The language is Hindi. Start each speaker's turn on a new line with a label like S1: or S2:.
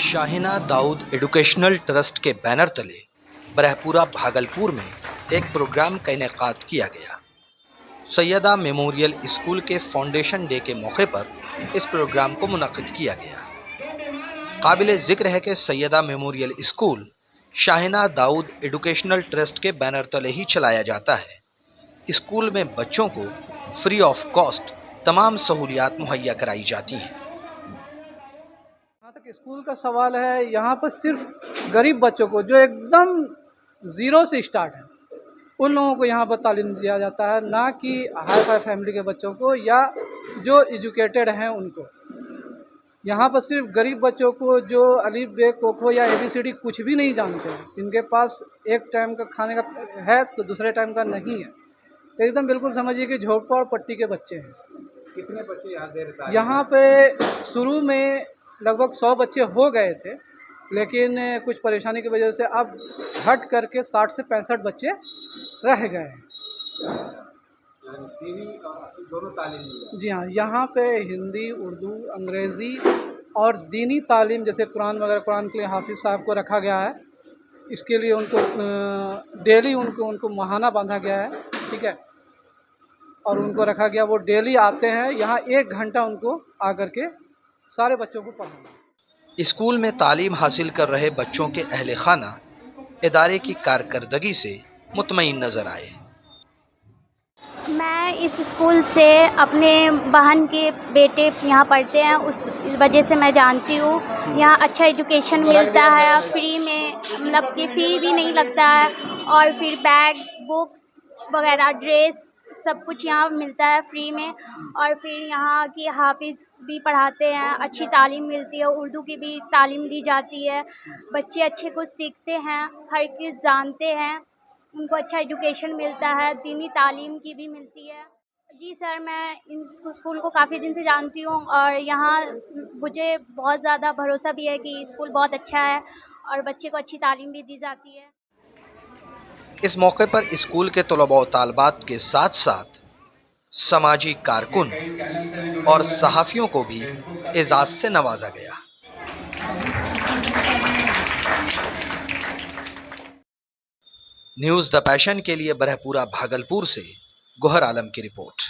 S1: शाहिना दाऊद एजुकेशनल ट्रस्ट के बैनर तले ब्रह्मपुरा भागलपुर में एक प्रोग्राम का इनेकाद किया गया। सैयदा मेमोरियल स्कूल के फाउंडेशन डे के मौके पर इस प्रोग्राम को मुनक्किद किया गया। काबिल ज़िक्र है कि Syeda memorial school Shahina Daud educational trust के बैनर तले ही चलाया जाता है। स्कूल में बच्चों को फ्री ऑफ कॉस्ट तमाम सहूलियात मुहैया कराई जाती हैं।
S2: जहाँ तक स्कूल का सवाल है, यहाँ पर सिर्फ गरीब बच्चों को जो एकदम ज़ीरो से स्टार्ट है उन लोगों को यहाँ पर तालीम दिया जाता है, ना कि हाई फाई फैमिली के बच्चों को या जो एजुकेटेड हैं उनको। यहाँ पर सिर्फ गरीब बच्चों को जो अलीफ बे कोखो या ABCD कुछ भी नहीं जानते हैं, जिनके पास एक टाइम का खाने का है तो दूसरे टाइम का नहीं है, एकदम बिल्कुल समझिए कि झोपड़ पट्टी के बच्चे हैं।
S3: कितने बच्चे यहाँ से
S2: यहाँ पे शुरू में लगभग 100 बच्चे हो गए थे, लेकिन कुछ परेशानी की वजह से अब हट करके 60 से 65 बच्चे रह गए हैं।
S3: दोनों तालीम?
S2: जी हाँ, यहाँ पे हिंदी, उर्दू, अंग्रेज़ी और दीनी तालीम जैसे कुरान वगैरह, कुरान के लिए हाफिज़ साहब को रखा गया है। इसके लिए उनको डेली उनको महाना बांधा गया है, ठीक है, और उनको रखा गया, वो डेली आते हैं यहाँ 1 घंटा उनको आकर के सारे बच्चों को पढ़ाना।
S1: स्कूल में तालीम हासिल कर रहे बच्चों के अहले खाना इदारे की कारकर्दगी से मुतमईन नज़र आए।
S4: मैं इस स्कूल से अपने बहन के बेटे यहाँ पढ़ते हैं, उस वजह से मैं जानती हूँ। यहाँ अच्छा एजुकेशन मिलता है, फ्री में, मतलब कि फ़ी भी नहीं लगता है, और फिर बैग, बुक्स वगैरह, ड्रेस, सब कुछ यहाँ मिलता है फ्री में। और फिर यहाँ की हाफिज़ भी पढ़ाते हैं, अच्छी तालीम मिलती है, उर्दू की भी तालीम दी जाती है। बच्चे अच्छे कुछ सीखते हैं, हर चीज़ जानते हैं, उनको अच्छा एजुकेशन मिलता है, दीनी तालीम की भी मिलती है। जी सर, मैं इस स्कूल को काफ़ी दिन से जानती हूँ और यहाँ मुझे बहुत ज़्यादा भरोसा भी है कि स्कूल बहुत अच्छा है और बच्चे को अच्छी तालीम भी दी जाती है।
S1: इस मौके पर स्कूल के तलबा व तालबात के साथ साथ समाजी कारकुन और सहाफ़ियों को भी एजाज़ से नवाजा गया। न्यूज़ द पैशन के लिए ब्रह्मपुरा भागलपुर से गोहर आलम की रिपोर्ट।